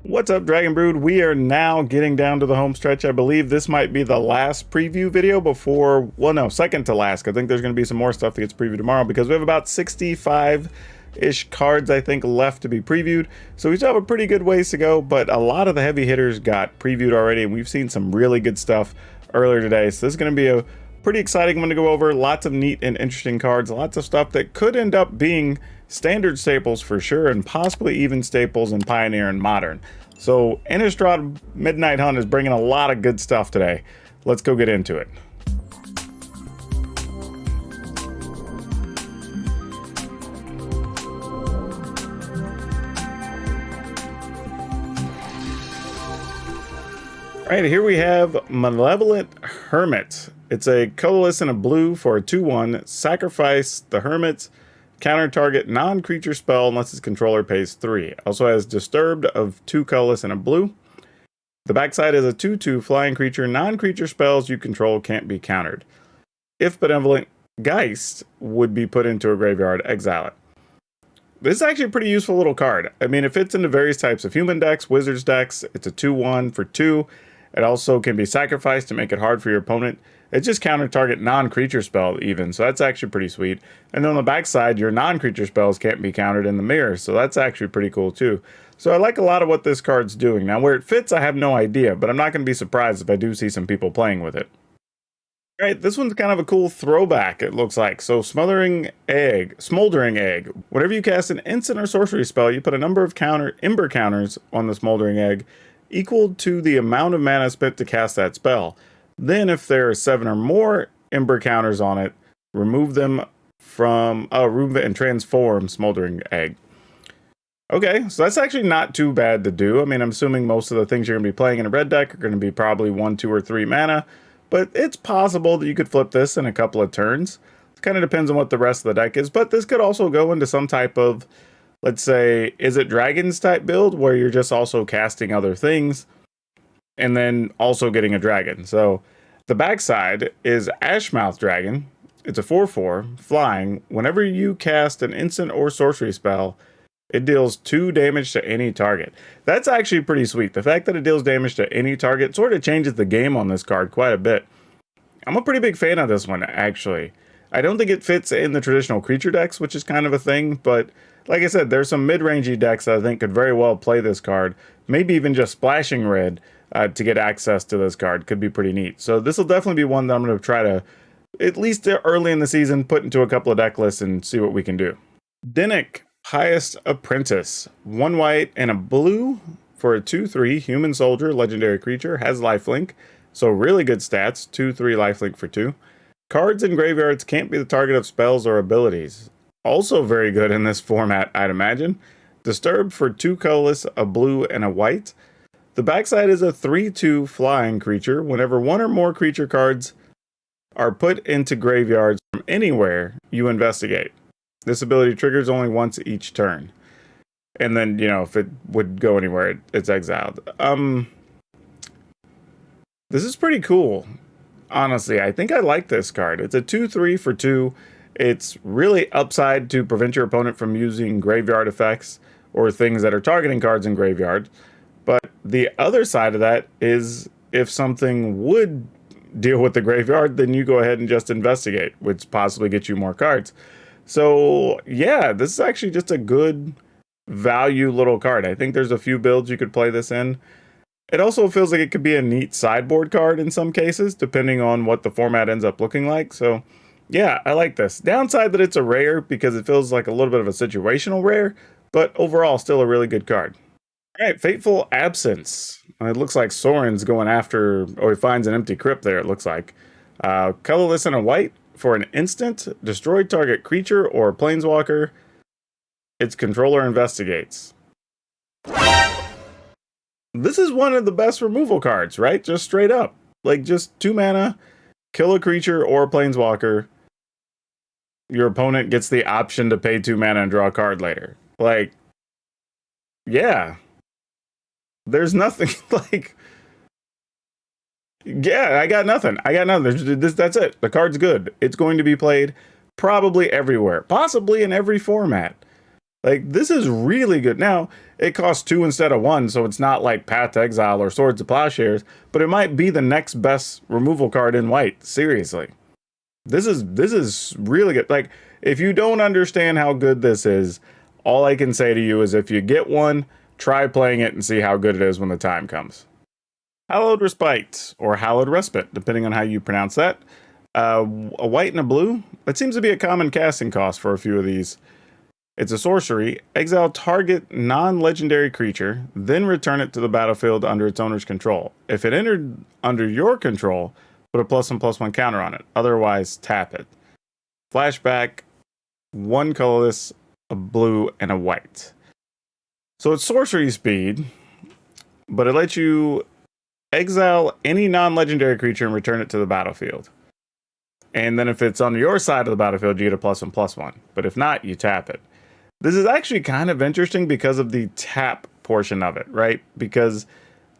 What's up, Dragon Brood? We are now getting down to the home stretch. I believe this might be the last preview video before, well, no, second to last. I think there's going to be some more stuff that gets previewed tomorrow because we have about 65-ish cards, I think, left to be previewed. So we still have a pretty good ways to go, but a lot of the heavy hitters got previewed already, and we've seen some really good stuff earlier today. So this is going to be a pretty exciting one to go over. Lots of neat and interesting cards, lots of stuff that could end up being standard staples for sure, and possibly even staples in Pioneer and Modern. So Innistad Midnight Hunt is bringing a lot of good stuff today. Let's go get into it. All right, here we have Malevolent Hermit. It's a colorless and a blue for a 2/1. Sacrifice the Hermit. Counter target non-creature spell unless its controller pays 3. Also has Disturbed of 2 colorless and a blue. The backside is a 2/2 flying creature. Non-creature spells you control can't be countered. If Benevolent Geist would be put into a graveyard, exile it. This is actually a pretty useful little card. I mean, it fits into various types of human decks, wizards decks. It's a 2/1 for 2. It also can be sacrificed to make it hard for your opponent. It's just counter target non-creature spell even, so that's actually pretty sweet. And then on the backside, your non-creature spells can't be countered in the mirror, so that's actually pretty cool too. So I like a lot of what this card's doing. Now where it fits, I have no idea, but I'm not going to be surprised if I do see some people playing with it. All right, this one's kind of a cool throwback, it looks like. So Smouldering Egg. Whenever you cast an instant or sorcery spell, you put a number of Ember counters on the Smouldering Egg equal to the amount of mana spent to cast that spell. Then if there are 7 or more Ember counters on it, remove them and transform Smouldering Egg. Okay, so that's actually not too bad to do. I mean, I'm assuming most of the things you're going to be playing in a red deck are going to be probably 1, 2, or 3 mana, but it's possible that you could flip this in a couple of turns. It kind of depends on what the rest of the deck is, but this could also go into some type of, let's say, is it dragons type build where you're just also casting other things and then also getting a dragon. So the backside is Ashmouth Dragon. It's a 4/4 flying. Whenever you cast an instant or sorcery spell, it deals 2 damage to any target. That's actually pretty sweet. The fact that it deals damage to any target sort of changes the game on this card quite a bit. I'm a pretty big fan of this one, actually. I don't think it fits in the traditional creature decks, which is kind of a thing, but like I said, there's some mid-rangey decks that I think could very well play this card. Maybe even just splashing red to get access to this card could be pretty neat. So this will definitely be one that I'm going to try to, at least early in the season, put into a couple of deck lists and see what we can do. Dinnick, Highest Apprentice. 1 white and a blue for a 2/3 human soldier, legendary creature, has lifelink. So really good stats, 2/3 lifelink for 2. Cards in graveyards can't be the target of spells or abilities. Also very good in this format, I'd imagine. Disturbed for 2 colorless, a blue, and a white. The backside is a 3/2 flying creature. Whenever 1 or more creature cards are put into graveyards from anywhere, you investigate. This ability triggers only once each turn. And then, you know, if it would go anywhere, it's exiled. This is pretty cool. Honestly, I think I like this card. It's a 2/3 for 2. It's really upside to prevent your opponent from using graveyard effects or things that are targeting cards in graveyard. But the other side of that is if something would deal with the graveyard, then you go ahead and just investigate, which possibly gets you more cards. So yeah, this is actually just a good value little card. I think there's a few builds you could play this in. It also feels like it could be a neat sideboard card in some cases, depending on what the format ends up looking like. So yeah, I like this. Downside that it's a rare because it feels like a little bit of a situational rare, but overall still a really good card. All right, Fateful Absence. It looks like Soren's going after, or he finds an empty crypt there, it looks like. Colorless and a white for an instant. Destroy target creature or planeswalker. Its controller investigates. This is one of the best removal cards, right? Just straight up. Like, just 2 mana, kill a creature or a planeswalker. Your opponent gets the option to pay 2 mana and draw a card later. Like, yeah. There's nothing like, yeah, I got nothing. That's it. The card's good. It's going to be played probably everywhere, possibly in every format. Like, this is really good. Now, it costs 2 instead of 1, so it's not like Path to Exile or Swords of Plowshares, but it might be the next best removal card in white. Seriously. This is really good. Like, if you don't understand how good this is, all I can say to you is if you get one, try playing it and see how good it is when the time comes. Hallowed Respite, or Hallowed Respite, depending on how you pronounce that. A white and a blue. That seems to be a common casting cost for a few of these. It's a sorcery. Exile target non-legendary creature, then return it to the battlefield under its owner's control. If it entered under your control, put a +1/+1 counter on it. Otherwise, tap it. Flashback, 1 colorless, a blue, and a white. So it's sorcery speed, but it lets you exile any non-legendary creature and return it to the battlefield. And then if it's on your side of the battlefield, you get a +1/+1. But if not, you tap it. This is actually kind of interesting because of the tap portion of it, right? Because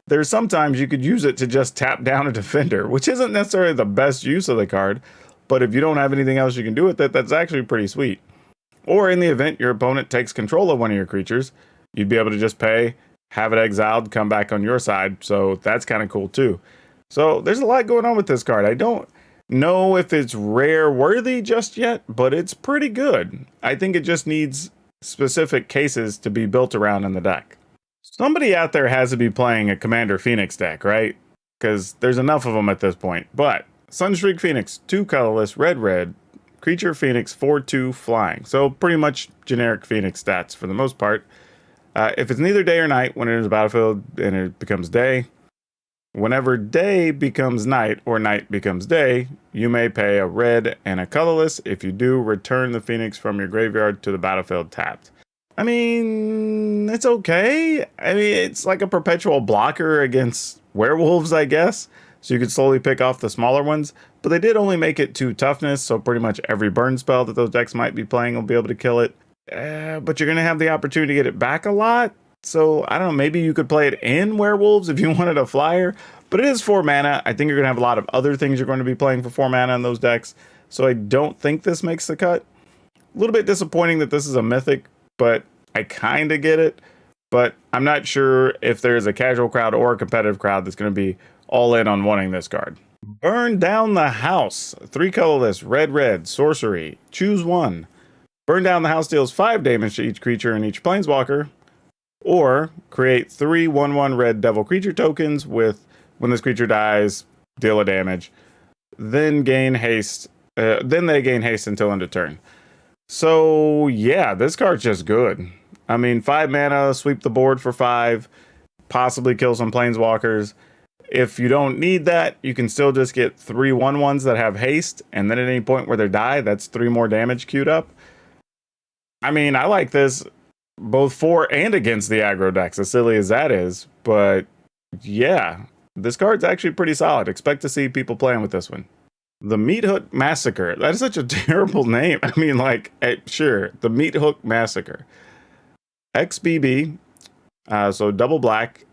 there's sometimes you could use it to just tap down a defender, which isn't necessarily the best use of the card. But if you don't have anything else you can do with it, that's actually pretty sweet. Or in the event your opponent takes control of one of your creatures, you'd be able to just pay, have it exiled, come back on your side. So that's kind of cool too. So there's a lot going on with this card. I don't know if it's rare worthy just yet, but it's pretty good. I think it just needs specific cases to be built around in the deck. Somebody out there has to be playing a Commander Phoenix deck, right? Because there's enough of them at this point. But Sunstreak Phoenix, 2 colorless, red, creature Phoenix, 4/2 flying. So pretty much generic Phoenix stats for the most part. If it's neither day or night when it enters the battlefield and it becomes day, whenever day becomes night or night becomes day, you may pay a red and a colorless. If you do, return the Phoenix from your graveyard to the battlefield tapped. I mean, it's okay. I mean, it's like a perpetual blocker against werewolves, I guess. So you could slowly pick off the smaller ones. But they did only make it 2 toughness, so pretty much every burn spell that those decks might be playing will be able to kill it. But you're going to have the opportunity to get it back a lot. So, I don't know, maybe you could play it in werewolves if you wanted a flyer. But it is 4 mana. I think you're going to have a lot of other things you're going to be playing for 4 mana in those decks. So I don't think this makes the cut. A little bit disappointing that this is a mythic, but I kind of get it. But I'm not sure if there's a casual crowd or a competitive crowd that's going to be all in on wanting this card. Burn Down the House. 3 colorless, red, sorcery. Choose 1. Burn Down the House deals 5 damage to each creature and each planeswalker. Or create 3 1/1 red devil creature tokens with, when this creature dies, deal a damage. Then gain haste. Then they gain haste until end of turn. So yeah, this card's just good. I mean, 5 mana, sweep the board for 5, possibly kill some planeswalkers. If you don't need that, you can still just get 3 1/1s that have haste, and then at any point where they die, that's 3 more damage queued up. I mean, I like this both for and against the aggro decks, as silly as that is. But yeah, this card's actually pretty solid. Expect to see people playing with this one. The Meathook Massacre. That is such a terrible name. I mean, like, sure, the Meathook Massacre. XBB, so double black,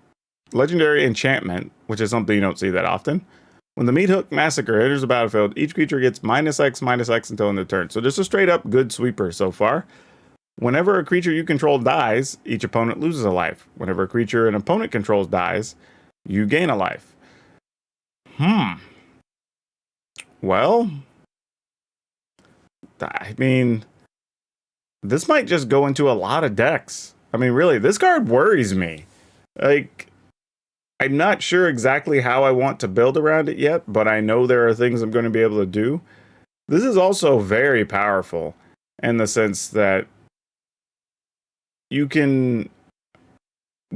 legendary enchantment, which is something you don't see that often. When the Meathook Massacre enters the battlefield, each creature gets -X until end of turn. So just a straight up good sweeper so far. Whenever a creature you control dies, each opponent loses a life. Whenever a creature an opponent controls dies, you gain a life. Well, I mean, this might just go into a lot of decks. I mean, really, this card worries me. Like, I'm not sure exactly how I want to build around it yet, but I know there are things I'm going to be able to do. This is also very powerful in the sense that you can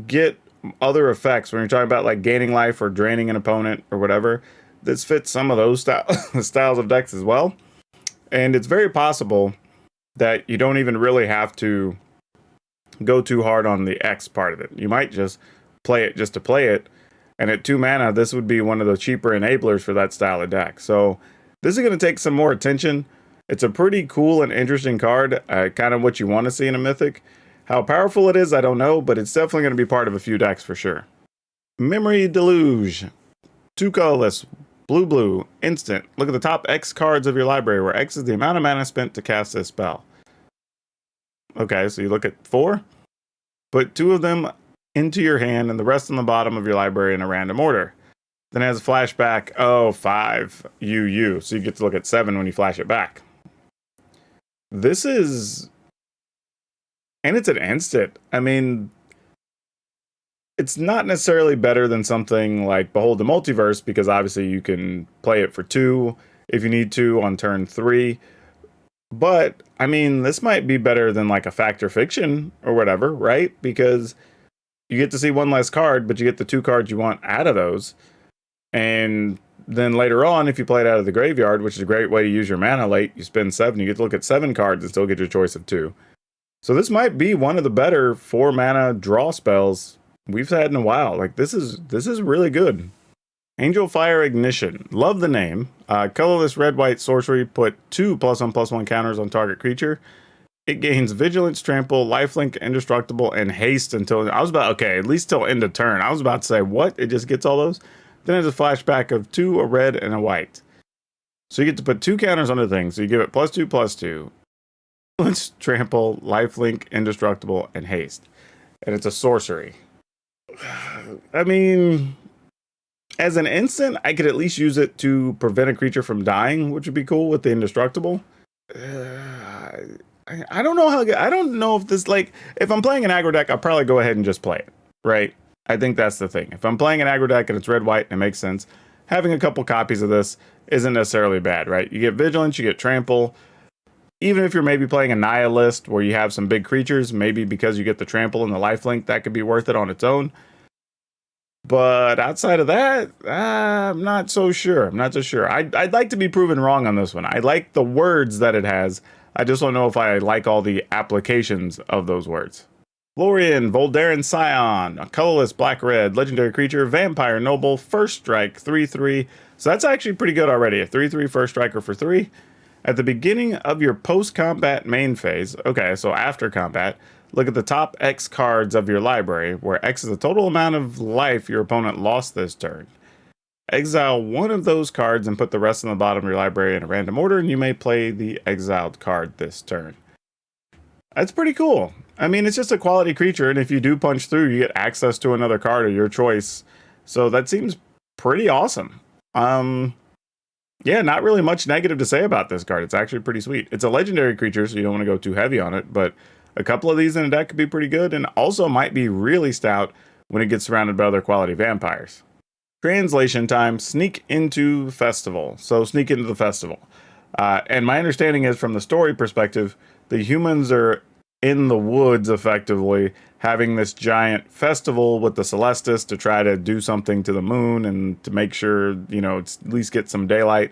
get other effects when you're talking about like gaining life or draining an opponent or whatever. This fits some of those styles of decks as well. And it's very possible that you don't even really have to go too hard on the X part of it. You might just play it just to play it. And at 2 mana, this would be one of the cheaper enablers for that style of deck. So this is going to take some more attention. It's a pretty cool and interesting card. Kind of what you want to see in a Mythic. How powerful it is, I don't know, but it's definitely going to be part of a few decks for sure. Memory Deluge. 2 colorless, blue, instant. Look at the top X cards of your library, where X is the amount of mana spent to cast this spell. Okay, so you look at 4, put 2 of them into your hand and the rest on the bottom of your library in a random order. Then it has a flashback, 5 UU. So you get to look at 7 when you flash it back. This is... And it's an instant. I mean, it's not necessarily better than something like Behold the Multiverse, because obviously you can play it for 2 if you need to on turn 3. But, I mean, this might be better than like a Fact or Fiction or whatever, right? Because you get to see 1 less card, but you get the 2 cards you want out of those. And then later on, if you play it out of the graveyard, which is a great way to use your mana late, you spend 7, you get to look at 7 cards and still get your choice of 2. So this might be one of the better 4 mana draw spells we've had in a while. Like, this is really good. Angel Fire Ignition. Love the name. Colorless red-white sorcery. Put 2 +1/+1 counters on target creature. It gains Vigilance, Trample, Lifelink, Indestructible, and Haste until... I was about... Okay, at least till end of turn. I was about to say, what? It just gets all those? Then there's a flashback of 2, a red, and a white. So you get to put 2 counters on the thing. So you give it +2/+2. Vigilance, Trample, Lifelink, Indestructible, and Haste. And it's a sorcery. I mean... As an instant, I could at least use it to prevent a creature from dying, which would be cool with the Indestructible. I don't know how... I don't know if this, like... If I'm playing an aggro deck, I'll probably go ahead and just play it, right? I think that's the thing. If I'm playing an aggro deck and it's red-white and it makes sense, having a couple copies of this isn't necessarily bad, right? You get Vigilance, you get Trample. Even if you're maybe playing a Nihilist where you have some big creatures, maybe because you get the Trample and the Lifelink, that could be worth it on its own. But outside of that, I'm not so sure. I'd like to be proven wrong on this one. I like the words that it has. I just don't know if I like all the applications of those words. Lorien, Voldaren Scion, a colorless black-red, legendary creature, vampire noble, first strike, 3/3. So that's actually pretty good already. A 3/3 first striker for 3. At the beginning of your post-combat main phase, okay, so after combat, look at the top X cards of your library, where X is the total amount of life your opponent lost this turn. Exile 1 of those cards and put the rest on the bottom of your library in a random order, and you may play the exiled card this turn. That's pretty cool. I mean, it's just a quality creature, and if you do punch through, you get access to another card of your choice. So that seems pretty awesome. Yeah, not really much negative to say about this card. It's actually pretty sweet. It's a legendary creature, so you don't want to go too heavy on it, but a couple of these in a deck could be pretty good, and also might be really stout when it gets surrounded by other quality vampires. Translation time, sneak into festival. So sneak into the festival. And my understanding is, from the story perspective, the humans are in the woods, effectively, having this giant festival with the Celestis to try to do something to the moon and to make sure, you know, it's at least get some daylight.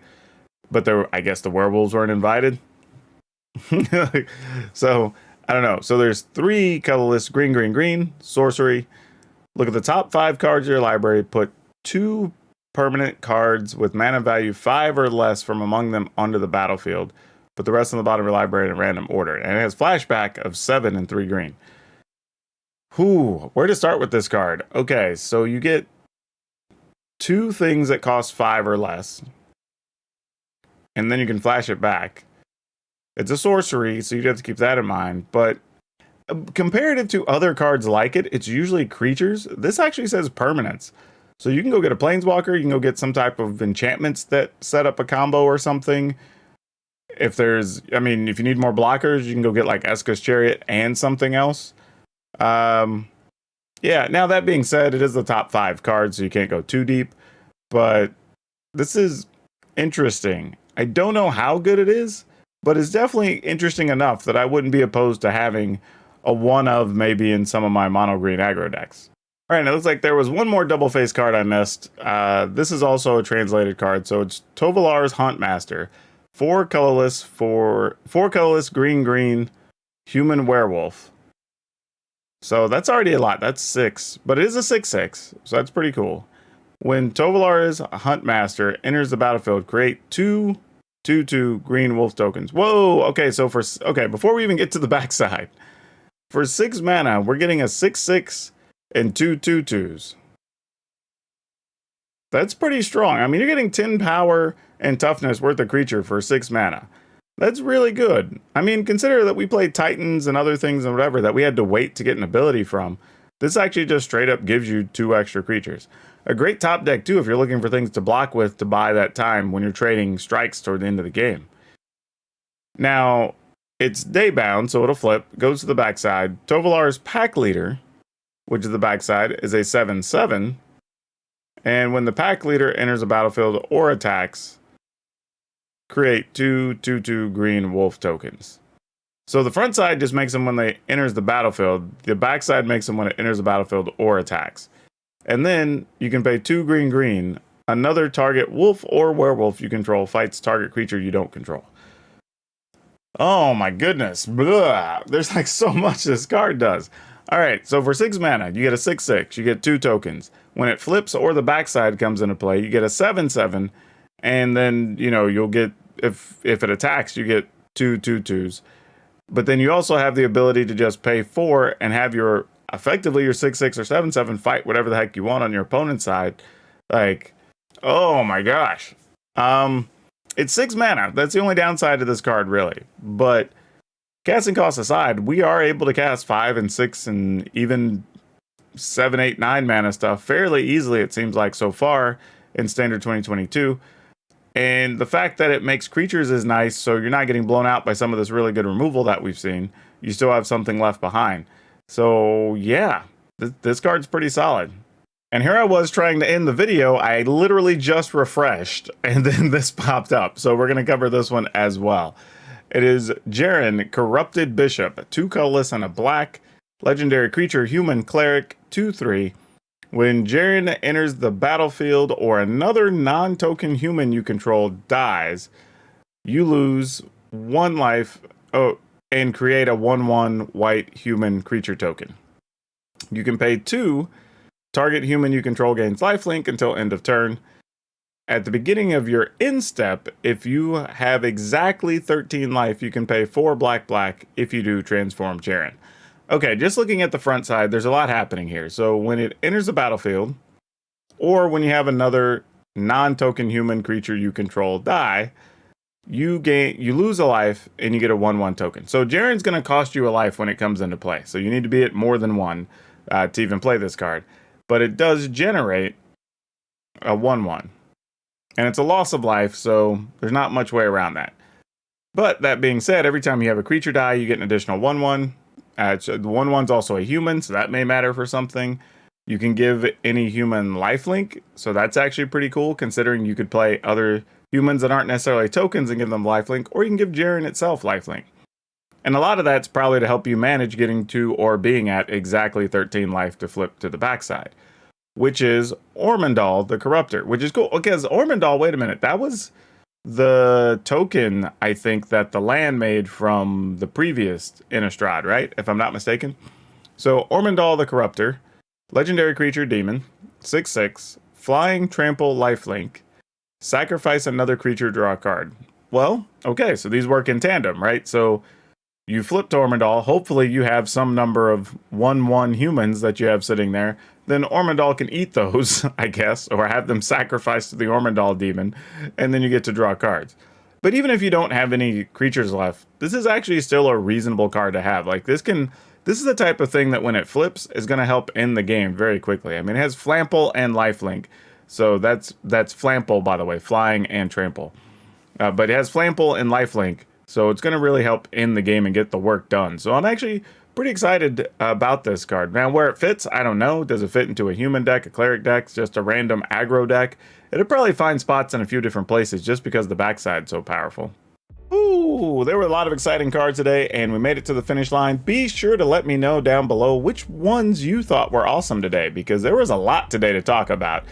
But I guess the werewolves weren't invited. So, I don't know. So there's 3 colorless green, sorcery. Look at the top 5 cards of your library. Put 2 permanent cards with mana value 5 or less from among them onto the battlefield. Put the rest on the bottom of your library in a random order. And it has flashback of 7 and 3 green. Where to start with this card? Okay, so you get 2 things that cost 5 or less. And then you can flash it back. It's a sorcery, so you'd have to keep that in mind. But comparative to other cards like it, it's usually creatures. This actually says permanents. So you can go get a Planeswalker, you can go get some type of enchantments that set up a combo or something. If you need more blockers, you can go get like Eska's Chariot and something else. Yeah, now that being said, it is the top 5 cards, so you can't go too deep. But this is interesting. I don't know how good it is, but it's definitely interesting enough that I wouldn't be opposed to having a one of maybe in some of my mono green aggro decks. All right, it looks like there was one more double face card I missed. This is also a translated card, so it's Tovolar's Huntmaster. 4 colorless, green, human werewolf. So that's already a lot. That's 6, but it is a 6/6, so that's pretty cool. When Tovolar's Huntmaster enters the battlefield, create 2 2/2 green wolf tokens. Whoa! Okay, so before we even get to the backside, for 6 mana, we're getting a 6/6 and 2 2/2s. That's pretty strong. I mean, you're getting 10 power and toughness worth of creature for 6 mana. That's really good. I mean, consider that we played Titans and other things and whatever that we had to wait to get an ability from. This actually just straight up gives you 2 extra creatures. A great top deck too if you're looking for things to block with to buy that time when you're trading strikes toward the end of the game. Now, it's day bound, so it'll flip, goes to the backside. Tovolar's Pack Leader, which is the backside, is a 7/7. And when the Pack Leader enters a battlefield or attacks, create 2/2/2 green wolf tokens. So the front side just makes them when they enters the battlefield. The backside makes them when it enters the battlefield or attacks. And then you can pay 2 green. Another target wolf or werewolf you control fights target creature you don't control. Oh my goodness. Blah. There's like so much this card does. All right, so for 6 mana, you get a 6/6. You get 2 tokens. When it flips or the backside comes into play, you get a 7/7. And then, you know, you'll get, if it attacks, you get 2/2/2s. But then you also have the ability to just pay 4 and have your, effectively your 6/6 or 7/7 fight whatever the heck you want on your opponent's side. Like, oh my gosh. It's 6 mana. That's the only downside to this card, really. But casting costs aside, we are able to cast 5 and 6 and even 7, 8, 9 mana stuff fairly easily, it seems like, so far in Standard 2022. And the fact that it makes creatures is nice, so you're not getting blown out by some of this really good removal that we've seen. You still have something left behind. So yeah, this card's pretty solid. And here I was trying to end the video. I literally just refreshed, and then this popped up. So we're going to cover this one as well. It is Jaren, Corrupted Bishop, 2 colorless and a black. Legendary creature, human cleric, 2/3. When Jaren enters the battlefield or another non-token human you control dies, you lose 1 life and create a 1/1 white human creature token. You can pay 2. Target human you control gains lifelink until end of turn. At the beginning of your end step, if you have exactly 13 life, you can pay 4 black. If you do, transform Jaren. Okay, just looking at the front side, there's a lot happening here. So when it enters the battlefield, or when you have another non-token human creature you control die, you lose a life and you get a 1/1 token. So Jaren's going to cost you a life when it comes into play. So you need to be at more than 1 to even play this card. But it does generate a 1/1. And it's a loss of life, so there's not much way around that. But that being said, every time you have a creature die, you get an additional 1/1. The 1/1's also a human, so that may matter for something. You can give any human lifelink, so that's actually pretty cool, considering you could play other humans that aren't necessarily tokens and give them lifelink, or you can give Jaren itself lifelink. And a lot of that's probably to help you manage getting to or being at exactly 13 life to flip to the backside, which is Ormondal the Corruptor, which is cool. Because Ormondal, wait a minute, that was the token, I think, that the land made from the previous Innistrad, right? If I'm not mistaken. So Ormondal the Corruptor, legendary creature demon, 6/6, flying, trample, lifelink, sacrifice another creature, draw a card. Well, okay, so these work in tandem, right? So you flip to Ormondal, hopefully you have some number of 1/1 humans that you have sitting there. Then Ormondal can eat those, I guess, or have them sacrificed to the Ormondal demon, and then you get to draw cards. But even if you don't have any creatures left, this is actually still a reasonable card to have. Like this is the type of thing that when it flips is going to help end the game very quickly. I mean, it has Flample and Lifelink. So that's Flample, by the way, flying and trample. But it has Flample and Lifelink. So it's going to really help end the game and get the work done. So I'm actually pretty excited about this card. Now, where it fits, I don't know. Does it fit into a human deck, a cleric deck, just a random aggro deck? It'll probably find spots in a few different places just because the backside's so powerful. Ooh, there were a lot of exciting cards today, and we made it to the finish line. Be sure to let me know down below which ones you thought were awesome today, because there was a lot today to talk about.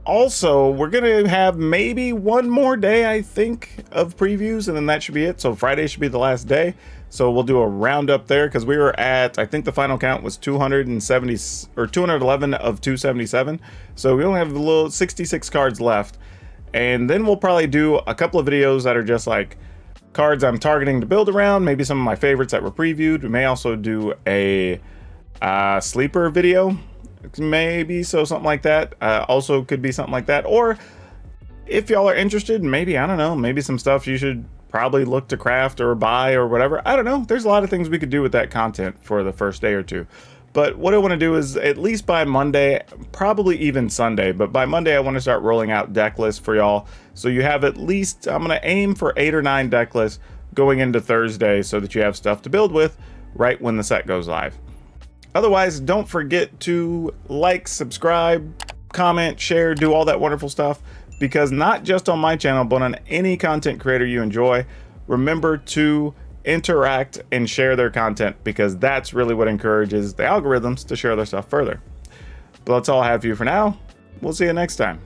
Also, we're going to have maybe one more day, I think, of previews, and then that should be it. So Friday should be the last day. So we'll do a roundup there, because we were at, I think the final count was 270 or 211 of 277. So we only have a little 66 cards left. And then we'll probably do a couple of videos that are just like cards I'm targeting to build around, maybe some of my favorites that were previewed. We may also do a sleeper video. Maybe, so something like that. Also could be something like that. Or if y'all are interested, maybe, I don't know, maybe some stuff you should probably look to craft or buy or whatever. I don't know. There's a lot of things we could do with that content for the first day or two. But what I want to do is at least by Monday, probably even Sunday, but by Monday I want to start rolling out deck lists for y'all. So you have at least, I'm going to aim for 8 or 9 deck lists going into Thursday so that you have stuff to build with right when the set goes live. Otherwise, don't forget to like, subscribe, comment, share, do all that wonderful stuff, because not just on my channel, but on any content creator you enjoy, remember to interact and share their content, because that's really what encourages the algorithms to share their stuff further. But that's all I have for you for now. We'll see you next time.